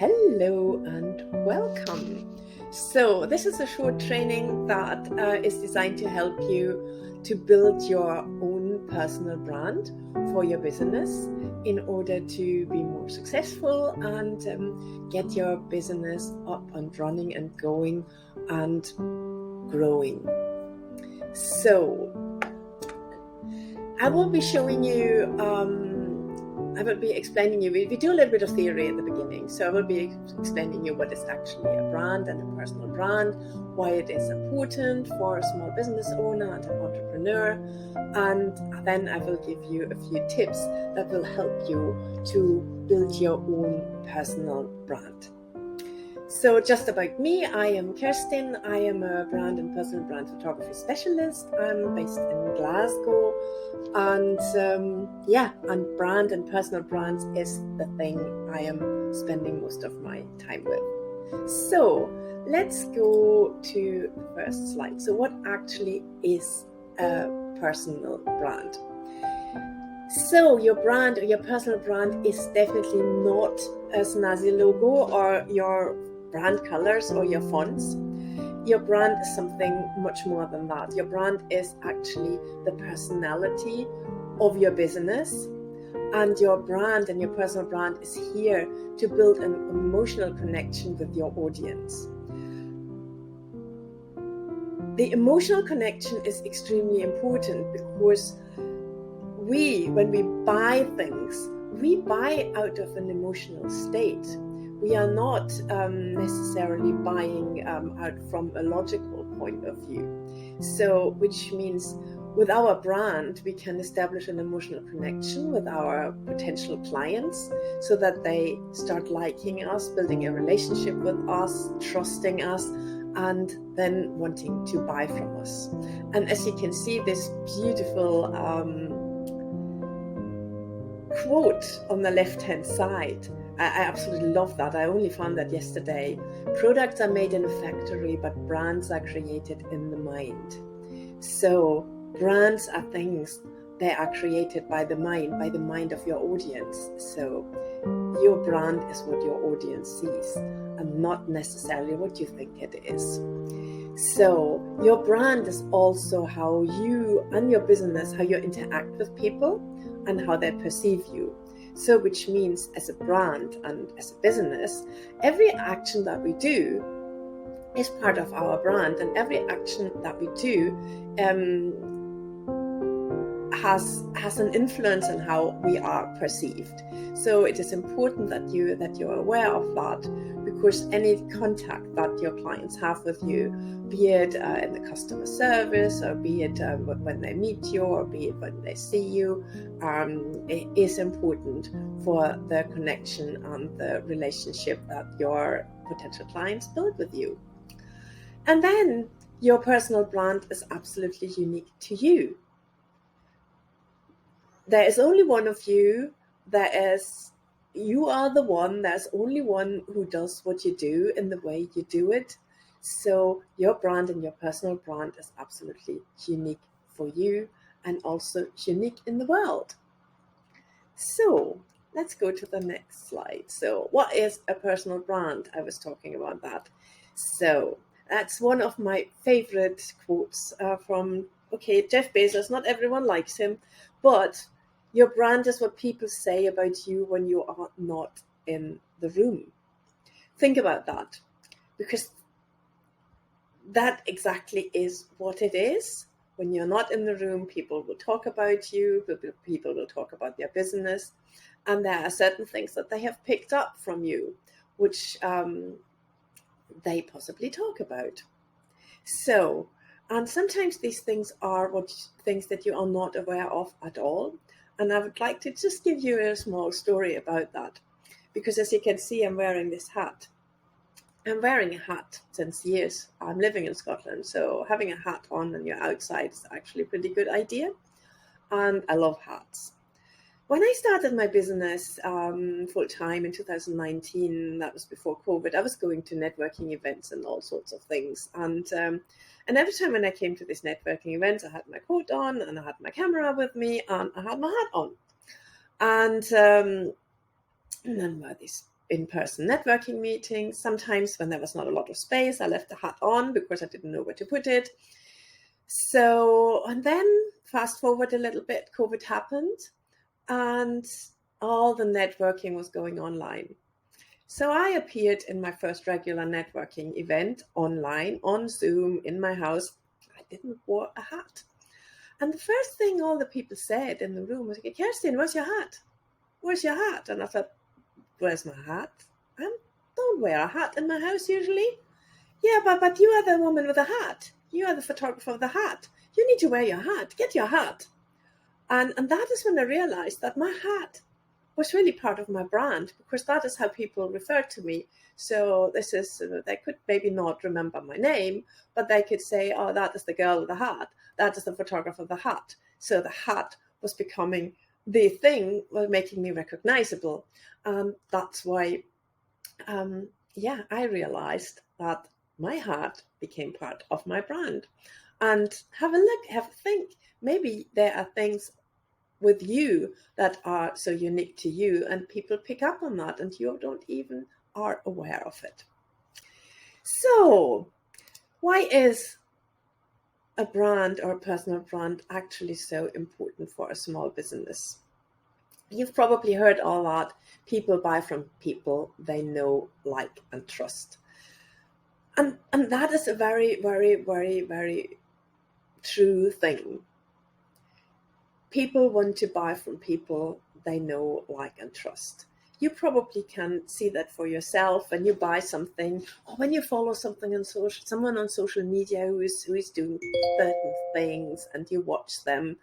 Hello and welcome. So this is a short training that is designed to help you to build your own personal brand for your business in order to be more successful and get your business up and running and going and growing. So I will be showing you I will be explaining you, we do a little bit of theory at the beginning. So I will be explaining you what is actually a brand and a personal brand, why it is important for a small business owner and an entrepreneur. And then I will give you a few tips that will help you to build your own personal brand. So just about me, I am Kerstin. I am a brand and personal brand photography specialist. I'm based in Glasgow. And and brand and personal brands is the thing I am spending most of my time with. So let's go to the first slide. So what actually is a personal brand? So your brand or your personal brand is definitely not a snazzy logo or your brand colors or your fonts. Your brand is something much more than that. Your brand is actually the personality of your business, and your brand and your personal brand is here to build an emotional connection with your audience. The emotional connection is extremely important because when we buy things, we buy out of an emotional state. We are not necessarily buying out from a logical point of view. So, which means with our brand, we can establish an emotional connection with our potential clients so that they start liking us, building a relationship with us, trusting us, and then wanting to buy from us. And as you can see, this beautiful quote on the left-hand side, I absolutely love that. I only found that yesterday. Products are made in a factory, but brands are created in the mind. So brands are things that are created by the mind of your audience. So your brand is what your audience sees and not necessarily what you think it is. So your brand is also how you and your business, how you interact with people and how they perceive you. So which means as a brand and as a business, every action that we do is part of our brand, and every action that we do has an influence on how we are perceived. So it is important that you're aware of that, because any contact that your clients have with you, be it in the customer service, or be it when they meet you, or be it when they see you, it is important for the connection and the relationship that your potential clients build with you. And then your personal brand is absolutely unique to you. There is only one of you. You are the one. There's only one who does what you do in the way you do it. So your brand and your personal brand is absolutely unique for you and also unique in the world. So let's go to the next slide. So what is a personal brand? I was talking about that. So that's one of my favorite quotes from Jeff Bezos. Not everyone likes him, but your brand is what people say about you when you are not in the room. Think about that, because that exactly is what it is. When you're not in the room, people will talk about you, people will talk about their business, and there are certain things that they have picked up from you, which they possibly talk about. So, and sometimes these things are things that you are not aware of at all. And I would like to just give you a small story about that, because as you can see, I'm wearing this hat. I'm wearing a hat since years. I'm living in Scotland, so having a hat on when you're outside is actually a pretty good idea. And I love hats. When I started my business full-time in 2019, that was before COVID, I was going to networking events and all sorts of things. And every time when I came to these networking events, I had my coat on and I had my camera with me and I had my hat on. And then were these in-person networking meetings. Sometimes when there was not a lot of space, I left the hat on because I didn't know where to put it. So, and then fast forward a little bit, COVID happened and all the networking was going online. So I appeared in my first regular networking event online on Zoom in my house. I didn't wear a hat. And the first thing all the people said in the room was, Kerstin, where's your hat? Where's your hat? And I thought, where's my hat? I don't wear a hat in my house usually. Yeah, but you are the woman with the hat. You are the photographer with the hat. You need to wear your hat. Get your hat. And that is when I realized that my hat was really part of my brand, because that is how people refer to me. So this is, they could maybe not remember my name, but they could say, oh, that is the girl with the hat. That is the photographer with the hat. So the hat was becoming the thing, making me recognizable. That's why, I realized that my hat became part of my brand. And have a look, have a think. Maybe there are things with you that are so unique to you, and people pick up on that and you don't even are aware of it. So why is a brand or a personal brand actually so important for a small business? You've probably heard all that. People buy from people they know, like, and trust. And that is a very, very, very, very true thing. People want to buy from people they know, like, and trust. You probably can see that for yourself when you buy something, or when you follow something on someone on social media who is doing certain things, and you watch them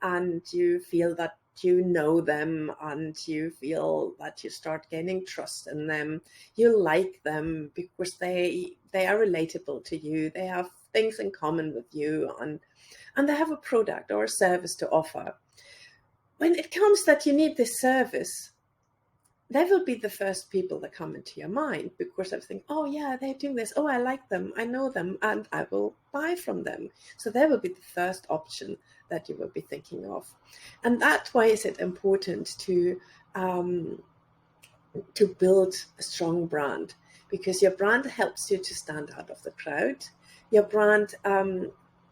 and you feel that you know them, and you feel that you start gaining trust in them. You like them because they are relatable to you. They have things in common with you, and they have a product or a service to offer. When it comes that you need this service, they will be the first people that come into your mind, because I think, oh yeah, they're doing this. Oh, I like them. I know them, and I will buy from them. So they will be the first option that you will be thinking of. And that's why is it important to build a strong brand, because your brand helps you to stand out of the crowd. Your brand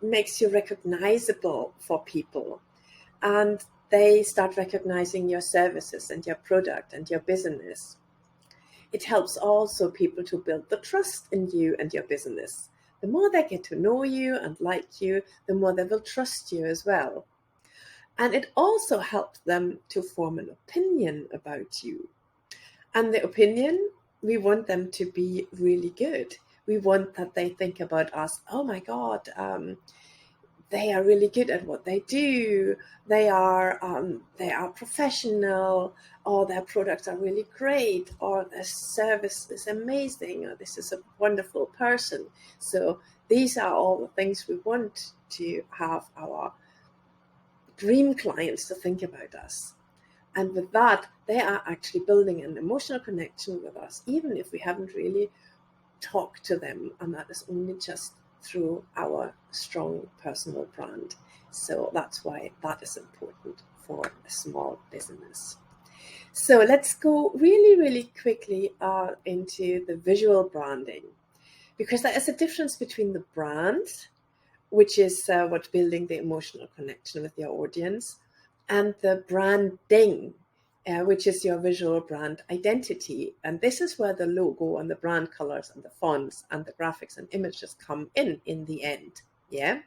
makes you recognizable for people, and they start recognizing your services and your product and your business. It helps also people to build the trust in you and your business. The more they get to know you and like you, the more they will trust you as well. And it also helps them to form an opinion about you. And the opinion, we want them to be really good. We want that they think about us, oh my God, they are really good at what they do. They are professional, or their products are really great, or their service is amazing, or this is a wonderful person. So these are all the things we want to have our dream clients to think about us. And with that, they are actually building an emotional connection with us, even if we haven't really talked to them. And that is only just through our strong personal brand. So that's why that is important for a small business. So let's go really, really quickly into the visual branding, because there is a difference between the brand, which is what building the emotional connection with your audience, and the branding, which is your visual brand identity. And this is where the logo and the brand colors and the fonts and the graphics and images come in the end. Yeah.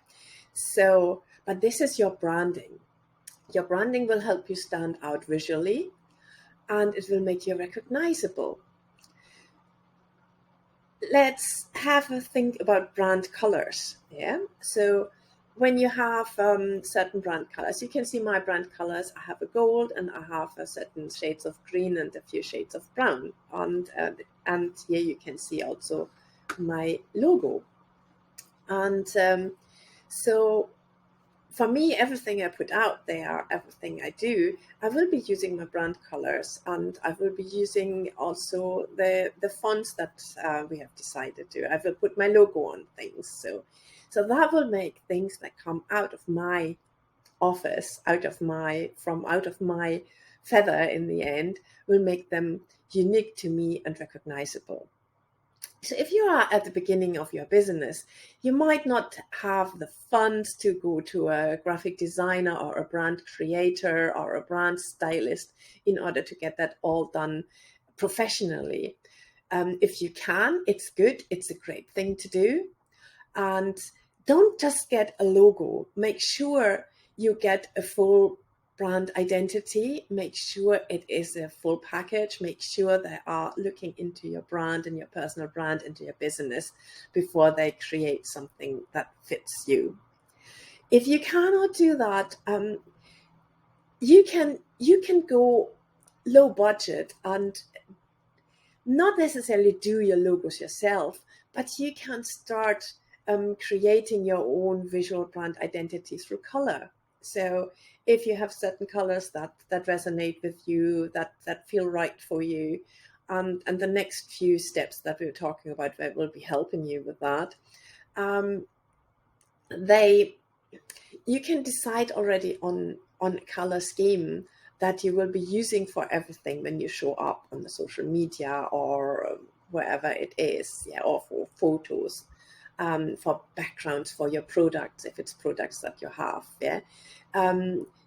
So, but this is your branding. Your branding will help you stand out visually, and it will make you recognizable. Let's have a think about brand colors. Yeah. So when you have certain brand colors, you can see my brand colors. I have a gold, and I have a certain shades of green and a few shades of brown. And here you can see also my logo. And so for me, everything I put out there, everything I do, I will be using my brand colors, and I will be using also the fonts that we have decided to. I will put my logo on things. So that will make things that come out of my office, out of my feather in the end will make them unique to me and recognizable. So if you are at the beginning of your business, you might not have the funds to go to a graphic designer or a brand creator or a brand stylist in order to get that all done professionally. If you can, it's good. It's a great thing to do. And don't just get a logo. Make sure you get a full brand identity. Make sure it is a full package. Make sure they are looking into your brand and your personal brand, into your business, before they create something that fits you. If you cannot do that, you can go low budget and not necessarily do your logos yourself, but you can start creating your own visual brand identity through color. So if you have certain colors that resonate with you, that feel right for you, and the next few steps that we're talking about that will be helping you with that, you can decide already on a color scheme that you will be using for everything when you show up on the social media or wherever it is, or for photos, for backgrounds for your products, if it's products that you have.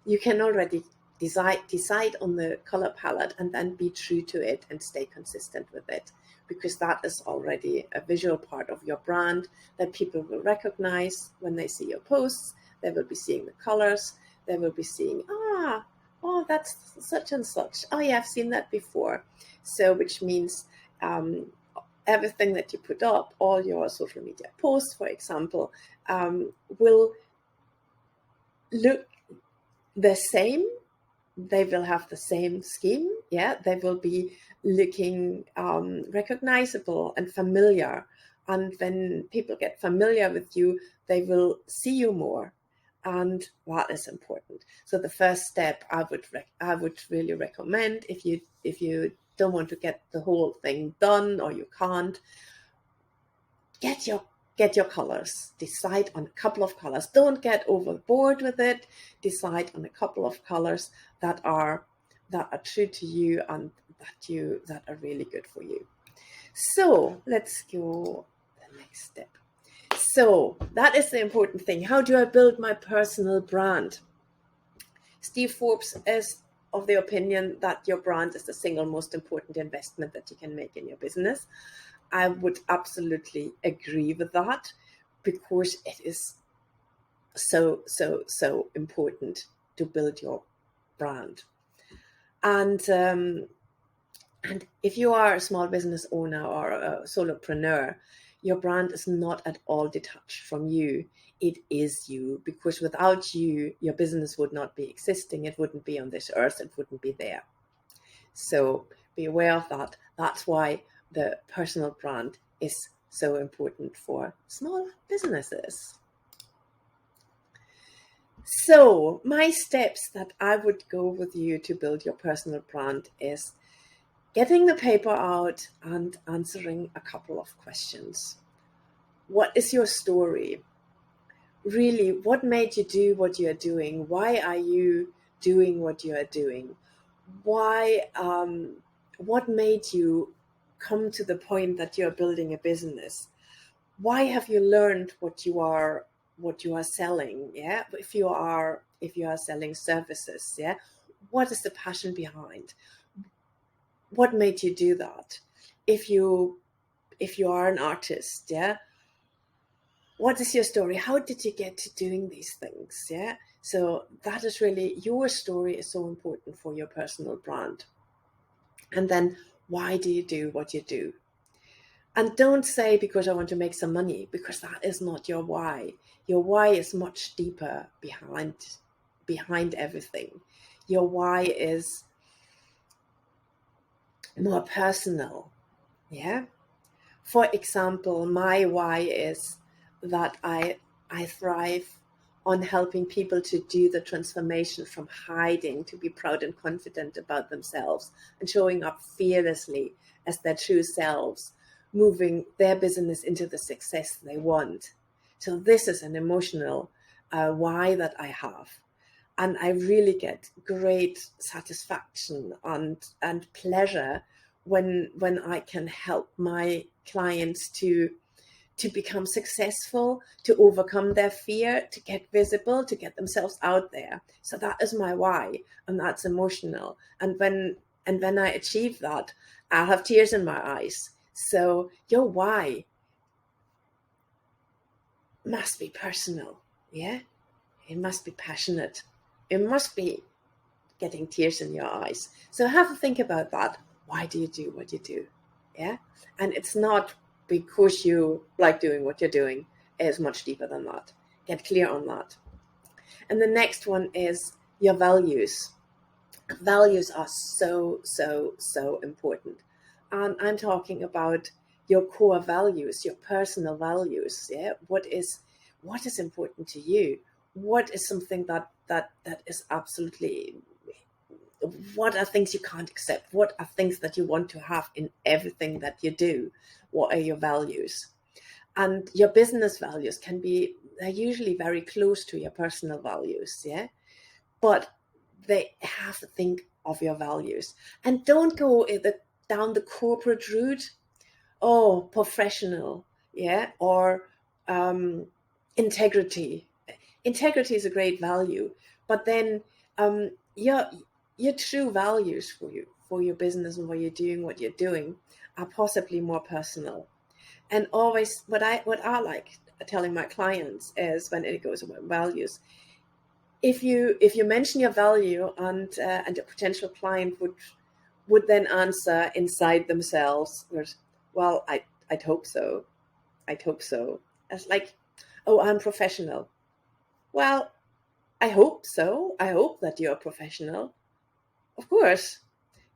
You can already decide on the color palette and then be true to it and stay consistent with it, because that is already a visual part of your brand that people will recognize when they see your posts. They will be seeing the colors. They will be seeing, oh, that's such and such. Oh yeah, I've seen that before. So which means everything that you put up, all your social media posts, for example, will look the same. They will have the same scheme. They will be looking recognizable and familiar. And when people get familiar with you, they will see you more. And that is important. So the first step I would really recommend, if you don't want to get the whole thing done or you can't, get your colors. Decide on a couple of colors. Don't get overboard with it. Decide on a couple of colors that are true to you and that are really good for you. So let's go the next step. So that is the important thing. How do I build my personal brand? Steve Forbes is of the opinion that your brand is the single most important investment that you can make in your business. I would absolutely agree with that, because it is so important to build your brand. And if you are a small business owner or a solopreneur, your brand is not at all detached from you. It is you, because without you, your business would not be existing. It wouldn't be on this earth. It wouldn't be there. So be aware of that. That's why the personal brand is so important for small businesses. So my steps that I would go with you to build your personal brand is getting the paper out and answering a couple of questions. What is your story? Really, what made you do what you are doing? Why are you doing what you are doing? What made you come to the point that you're building a business? Why have you learned what you are selling? If you are selling services, what is the passion behind? What made you do that? If you are an artist, what is your story? How did you get to doing these things? So that is really, your story is so important for your personal brand. And then, why do you do what you do? And don't say, because I want to make some money, because that is not your why. Your why is much deeper behind everything. Your why is more personal. For example, my why is that I thrive on helping people to do the transformation from hiding to be proud and confident about themselves and showing up fearlessly as their true selves, moving their business into the success they want. So this is an emotional why that I have. And I really get great satisfaction and pleasure when I can help my clients to become successful, to overcome their fear, to get visible, to get themselves out there. So that is my why, and that's emotional. And when I achieve that, I'll have tears in my eyes. So your why must be personal, yeah? It must be passionate. It must be getting tears in your eyes. So have a think about that. Why do you do what you do? Yeah. And it's not because you like doing what you're doing. It's much deeper than that. Get clear on that. And the next one is your values. Values are so, so, so important. And I'm talking about your core values, your personal values. Yeah. What is important to you? What is something that is absolutely, what are things you can't accept? What are things that you want to have in everything that you do? What are your values? And your business values they're usually very close to your personal values, yeah? But they have to think of your values. And don't go down the corporate route, professional, yeah? Or integrity. Integrity is a great value, but then your true values for your business and what you're doing, are possibly more personal. And always, what I like telling my clients is, when it goes about values, if you mention your value, and a potential client would then answer inside themselves, well, I'd hope so. I'd hope so. It's like, oh, I'm professional. Well, I hope so. I hope that you're a professional. Of course.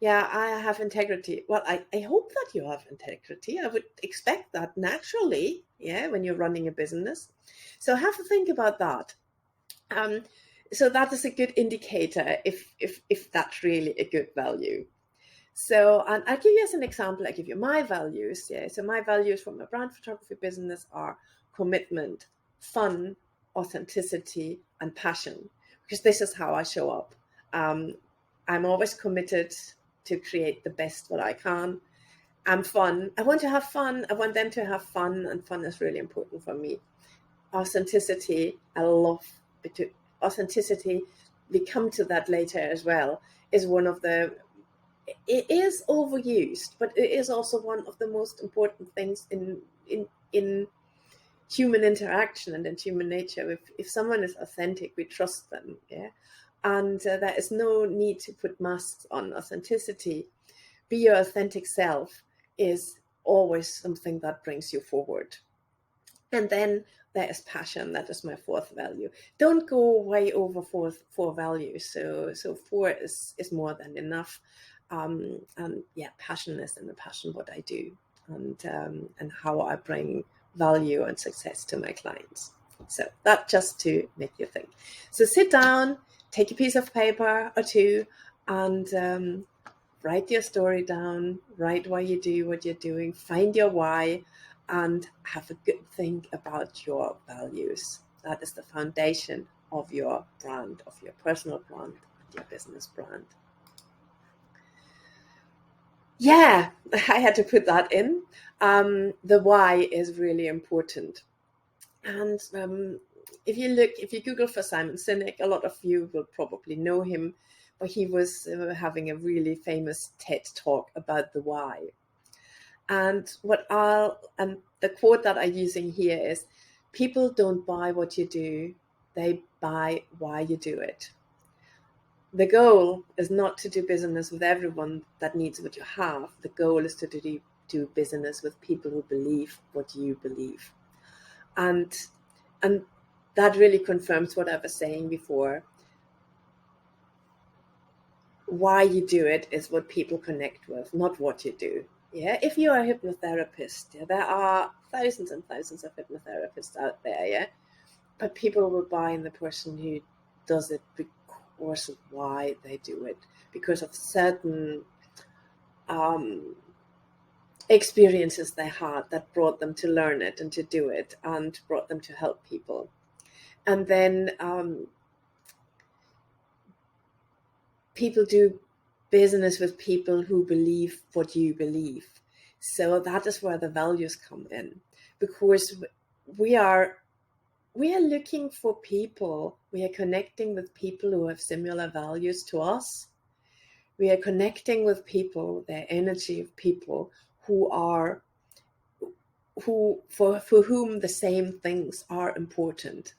Yeah, I have integrity. Well, I hope that you have integrity. I would expect that naturally, yeah, when you're running a business. So have to think about that. So that is a good indicator if that's really a good value. So, and I'll give you as an example, I give you my values. Yeah. So my values for my brand photography business are commitment, fun, authenticity, and passion, because this is how I show up. I'm always committed to create the best what I can. I'm fun. I want to have fun. I want them to have fun, and fun is really important for me. Authenticity, I love authenticity. We come to that later as well. Is one of the It is overused, but it is also one of the most important things in human interaction and in human nature. If someone is authentic, we trust them, yeah. And there is no need to put masks on. Authenticity, be your authentic self, is always something that brings you forward. And then there is passion. That is my fourth value. Don't go way over four values. So four is more than enough. And yeah, passion is in the passion what I do, and how I bring value and success to my clients. So that just to make you think. So sit down, take a piece of paper or two, and write your story down. Write why you do what you're doing. Find your why, and have a good think about your values. That is the foundation of your brand, of your personal brand, and your business brand. Yeah, I had to put that in. The why is really important. And if you Google for Simon Sinek, a lot of you will probably know him, but he was having a really famous TED talk about the why. And the quote that I'm using here is, people don't buy what you do, they buy why you do it. The goal is not to do business with everyone that needs what you have. The goal is to do business with people who believe what you believe. And that really confirms what I was saying before. Why you do it is what people connect with, not what you do. Yeah, if you are a hypnotherapist, yeah, there are thousands and thousands of hypnotherapists out there, yeah, but people will buy in the person who does it because of why they do it, because of certain experiences they had that brought them to learn it and to do it and brought them to help people. And then people do business with people who believe what you believe. So that is where the values come in, because we are looking for people. We are connecting with people who have similar values to us. We are connecting with people, their energy of people for whom the same things are important.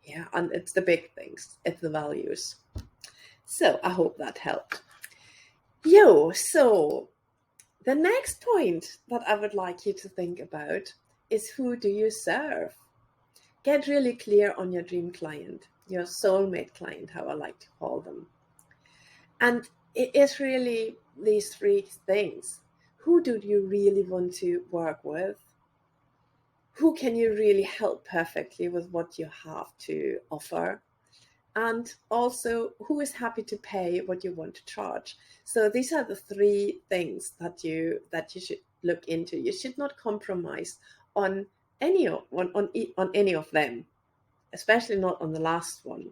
Yeah, and it's the big things, it's the values. So I hope that helped. So the next point that I would like you to think about is, who do you serve? Get really clear on your dream client, your soulmate client, how I like to call them. And it is really these three things. Who do you really want to work with? Who can you really help perfectly with what you have to offer? And also, who is happy to pay what you want to charge? So these are the three things that you should look into. You should not compromise on any of them, especially not on the last one,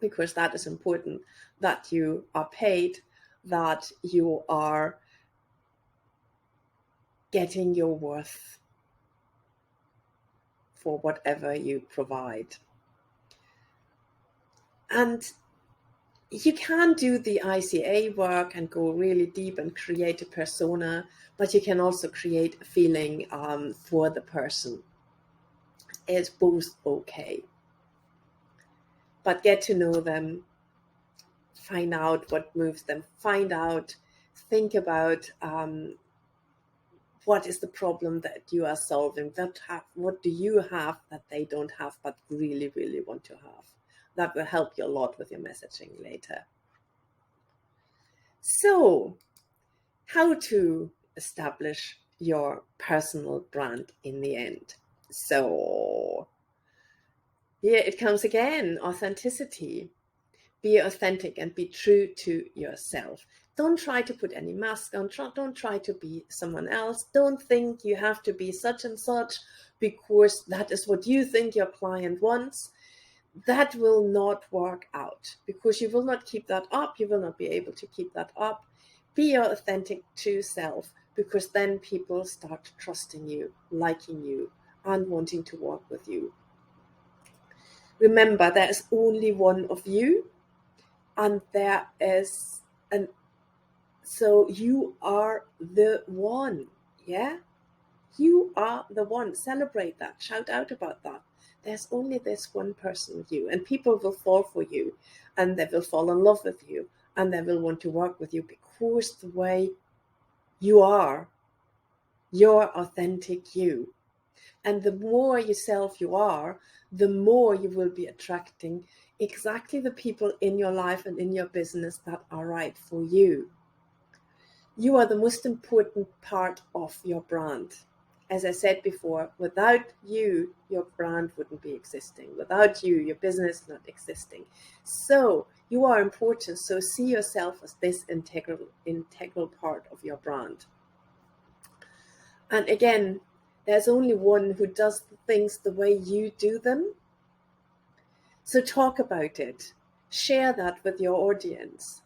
because that is important, that you are paid, that you are getting your worth for whatever you provide. And you can do the ICA work and go really deep and create a persona, but you can also create a feeling for the person. It's both okay. But get to know them, find out what moves them, think about what is the problem that you are solving, what do you have that they don't have but really, really want to have. That will help you a lot with your messaging later. So, how to establish your personal brand in the end? So, here it comes again, authenticity. Be authentic and be true to yourself. Don't try to put any mask on. Don't try to be someone else. Don't think you have to be such and such because that is what you think your client wants. That will not work out, because you will not keep that up. You will not be able to keep that up. Be your authentic true self, because then people start trusting you, liking you, and wanting to work with you. Remember, there is only one of you, and so you are the one. Yeah, you are the one. Celebrate that. Shout out about that. There's only this one person, you, and people will fall for you, and they will fall in love with you, and they will want to work with you, because the way you are, your authentic you. And the more yourself you are, the more you will be attracting exactly the people in your life and in your business that are right for you. You are the most important part of your brand. As I said before, without you, your brand wouldn't be existing. Without you, your business is not existing. So you are important. So see yourself as this integral part of your brand. And again, there's only one who does things the way you do them. So talk about it. Share that with your audience,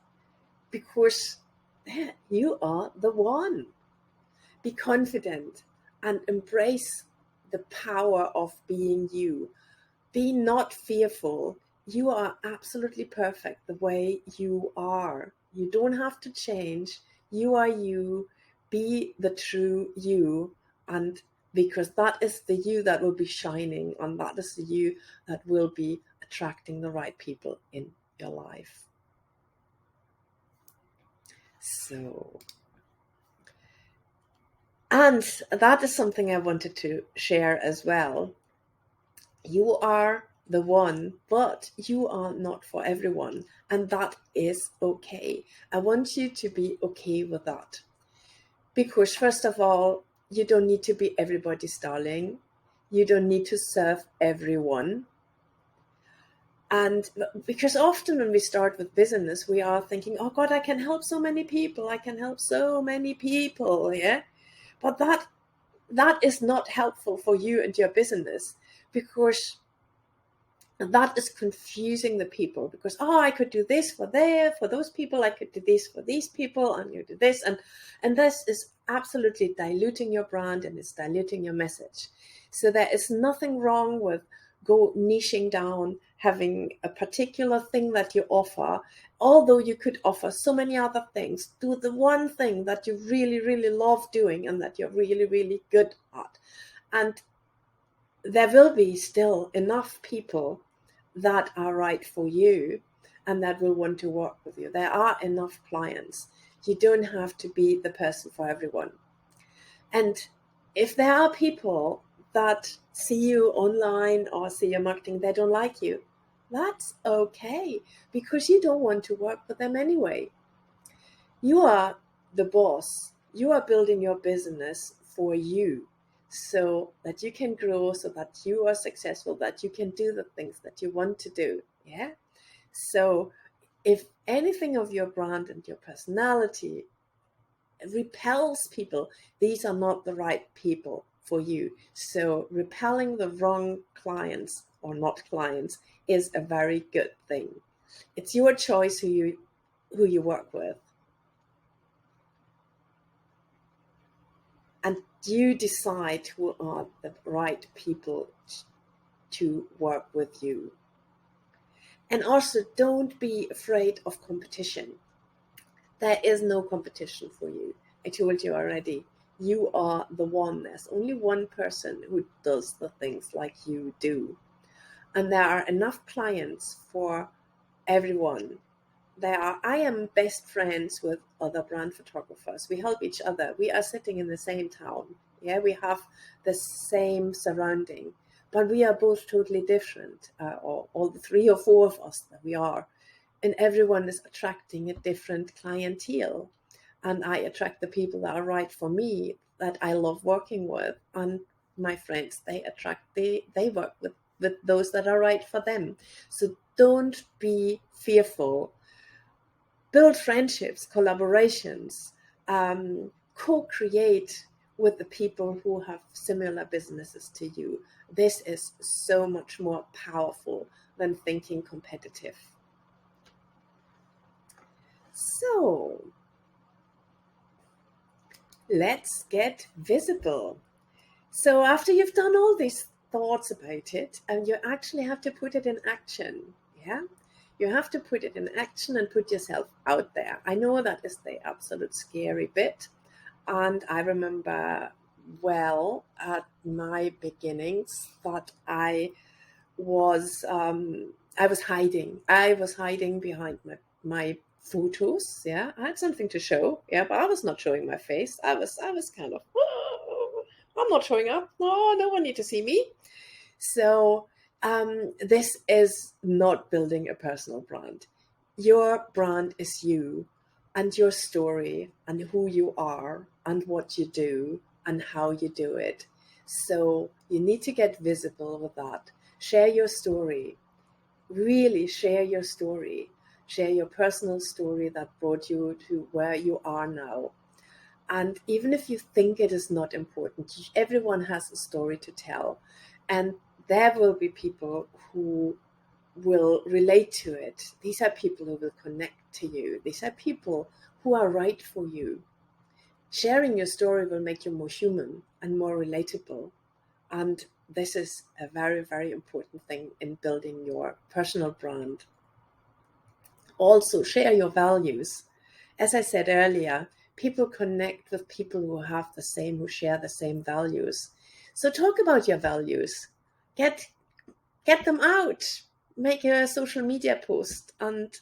because you are the one. Be confident and embrace the power of being you. Be not fearful. You are absolutely perfect the way you are. You don't have to change. You are you. Be the true you, and because that is the you that will be shining, and that is the you that will be attracting the right people in your life. So, and that is something I wanted to share as well. You are the one, but you are not for everyone, and that is okay. I want you to be okay with that, because first of all, you don't need to be everybody's darling. You don't need to serve everyone. And because often when we start with business, we are thinking, oh God, I can help so many people. Yeah. But that is not helpful for you and your business, because And that is confusing the people because, I could do this for those people, I could do this for these people, and you do this. And this is absolutely diluting your brand and it's diluting your message. So there is nothing wrong with go niching down, having a particular thing that you offer, although you could offer so many other things. Do the one thing that you really, really love doing and that you're really, really good at. And there will be still enough people that are right for you and that will want to work with you. There are enough clients. You don't have to be the person for everyone. And if there are people that see you online or see your marketing, they don't like you, that's okay, because you don't want to work with them anyway. You are the boss. You are building your business for you so that you can grow, so that you are successful, that you can do the things that you want to do. Yeah. So if anything of your brand and your personality repels people, these are not the right people for you. So repelling the wrong clients or not clients is a very good thing. It's your choice who you work with. And you decide who are the right people to work with you. And also, don't be afraid of competition. There is no competition for you. I told you already, you are the one. There's only one person who does the things like you do. And there are enough clients for everyone. I am best friends with other brand photographers. We help each other. We are sitting in the same town. Yeah, we have the same surrounding, but we are both totally different. Or all the 3 or 4 of us that we are, and everyone is attracting a different clientele. And I attract the people that are right for me, that I love working with, and my friends, they work with those that are right for them. So don't be fearful. Build friendships, collaborations, co-create with the people who have similar businesses to you. This is so much more powerful than thinking competitive. So let's get visible. So after you've done all these thoughts about it, and you actually have to put it in action, yeah? You have to put it in action and put yourself out there. I know that is the absolute scary bit. And I remember well at my beginnings that I was hiding. I was hiding behind my photos. Yeah, I had something to show. Yeah, but I was not showing my face. I was kind of, I'm not showing up. No one need to see me. So this is not building a personal brand. Your brand is you and your story and who you are and what you do and how you do it. So you need to get visible with that. Share your story. Really share your story. Share your personal story that brought you to where you are now. And even if you think it is not important, everyone has a story to tell. And there will be people who will relate to it. These are people who will connect to you. These are people who are right for you. Sharing your story will make you more human and more relatable. And this is a very, very important thing in building your personal brand. Also, share your values. As I said earlier, people connect with people who share the same values. So talk about your values. Get them out. Make a social media post and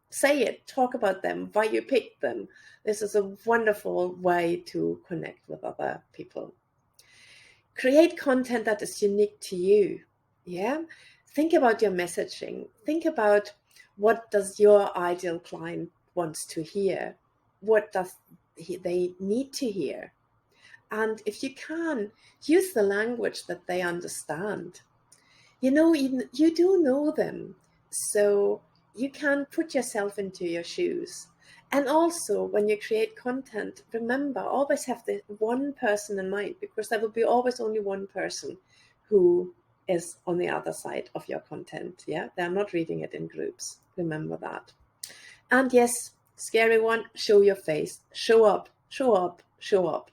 say it. Talk about them, why you picked them. This is a wonderful way to connect with other people. Create content that is unique to you. Yeah. Think about your messaging. Think about what does your ideal client wants to hear. What does they need to hear? And if you can, use the language that they understand. You do know them, so you can put yourself into your shoes. And also, when you create content, remember, always have the one person in mind, because there will be always only one person who is on the other side of your content. Yeah, they're not reading it in groups. Remember that. And yes, scary one, show your face. Show up, show up, show up.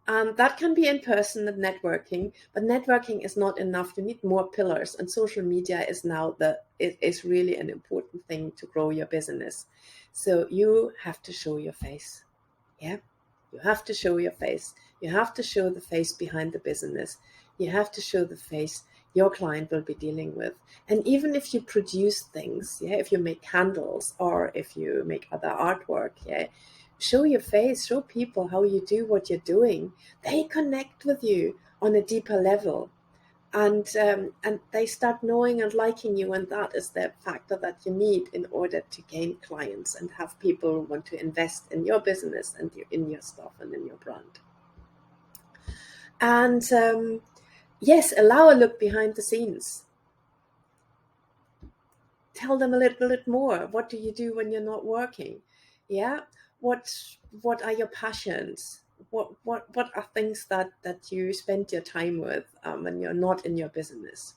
That can be in person and networking, but networking is not enough. You need more pillars, and social media is now it is really an important thing to grow your business. So you have to show your face. Yeah, you have to show your face. You have to show the face behind the business. You have to show the face your client will be dealing with. And even if you produce things, yeah, if you make candles or if you make other artwork, yeah, show your face, show people how you do what you're doing. They connect with you on a deeper level. And they start knowing and liking you, and that is the factor that you need in order to gain clients and have people want to invest in your business and in your stuff and in your brand. And yes, allow a look behind the scenes. Tell them a little bit more. What do you do when you're not working? Yeah, what are your passions? What are things that you spend your time with when you're not in your business?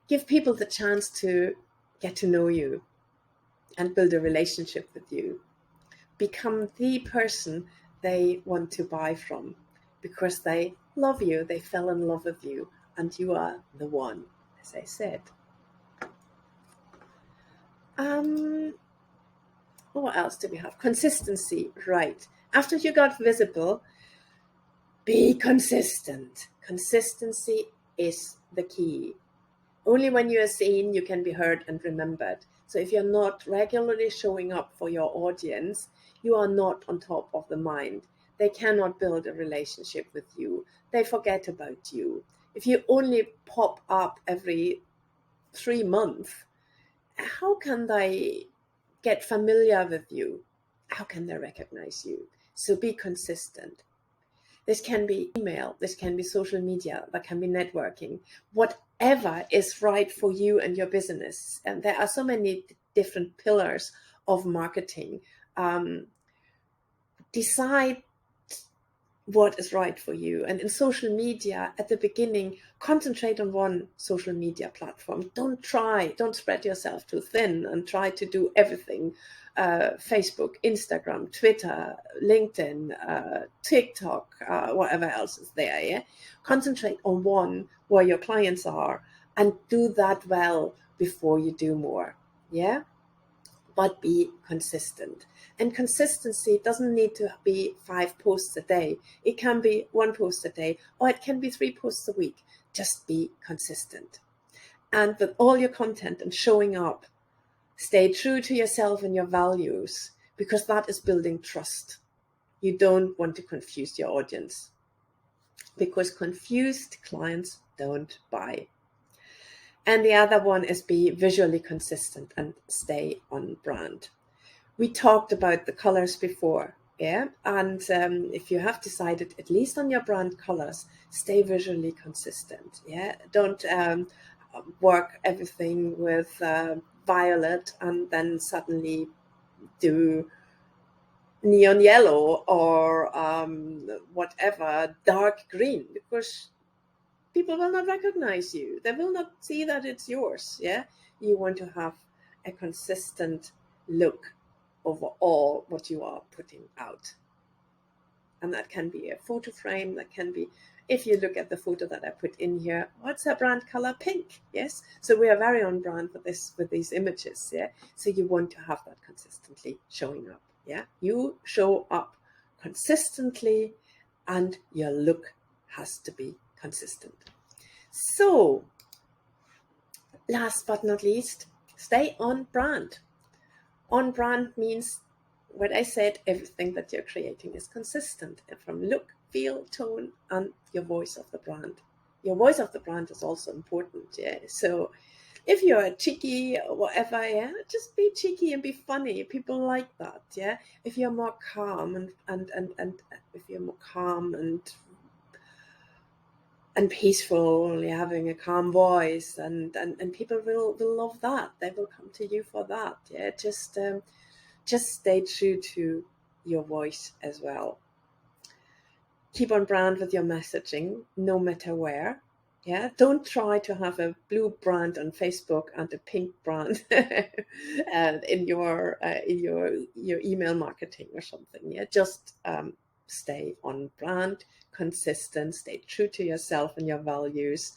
Give people the chance to get to know you and build a relationship with you. Become the person they want to buy from because they love you, they fell in love with you, and you are the one, as I said. What else do we have? Consistency, right. After you got visible, be consistent. Consistency is the key. Only when you are seen, you can be heard and remembered. So if you're not regularly showing up for your audience, you are not on top of the mind. They cannot build a relationship with you. They forget about you. If you only pop up every 3 months, how can they get familiar with you? How can they recognize you? So be consistent. This can be email, this can be social media, that can be networking, whatever is right for you and your business. And there are so many different pillars of marketing. Decide what is right for you. And in social media, at the beginning, concentrate on one social media platform. Don't spread yourself too thin and try to do everything. Facebook, Instagram, Twitter, LinkedIn, TikTok, whatever else is there. Yeah? Concentrate on one where your clients are and do that well before you do more. Yeah. But be consistent. And consistency doesn't need to be 5 posts a day. It can be 1 post a day, or it can be 3 posts a week. Just be consistent. And with all your content and showing up, stay true to yourself and your values, because that is building trust. You don't want to confuse your audience, because confused clients don't buy. And the other one is be visually consistent and stay on brand. We talked about the colors before, yeah? And if you have decided, at least on your brand colors, stay visually consistent, yeah? Don't work everything with violet and then suddenly do neon yellow or whatever, dark green, because people will not recognize you. They will not see that it's yours. Yeah, you want to have a consistent look over all what you are putting out. And that can be a photo frame. That can be, if you look at the photo that I put in here, what's her brand color? Pink. Yes. So we are very on brand with these images. Yeah. So you want to have that consistently showing up. Yeah. You show up consistently and your look has to be consistent. So, last but not least, stay on brand. On brand means what I said, everything that you're creating is consistent from look, feel, tone, and your voice of the brand. Your voice of the brand is also important. Yeah. So if you're cheeky or whatever, yeah, just be cheeky and be funny. People like that. Yeah. If you're more calm and if you're more calm and peaceful, having a calm voice, and people will love that. They will come to you for that. Yeah, just stay true to your voice as well. Keep on brand with your messaging, no matter where. Yeah, don't try to have a blue brand on Facebook and a pink brand in your email marketing or something. Yeah, just stay on brand, consistent, stay true to yourself and your values,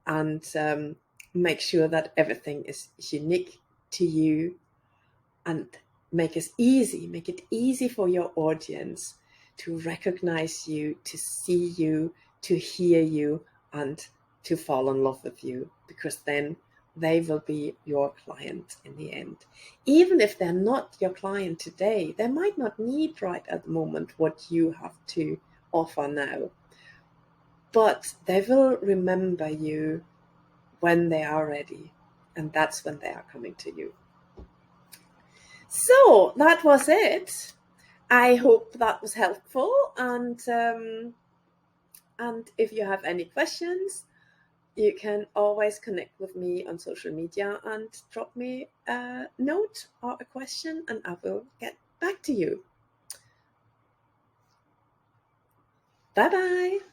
and make sure that everything is unique to you, and make it easy for your audience to recognize you, to see you, to hear you, and to fall in love with you, because then they will be your client in the end. Even if they're not your client today, they might not need right at the moment what you have to offer now, but they will remember you when they are ready, and that's when they are coming to you. So that was it. I hope that was helpful, and if you have any questions, you can always connect with me on social media and drop me a note or a question, and I will get back to you. Bye bye.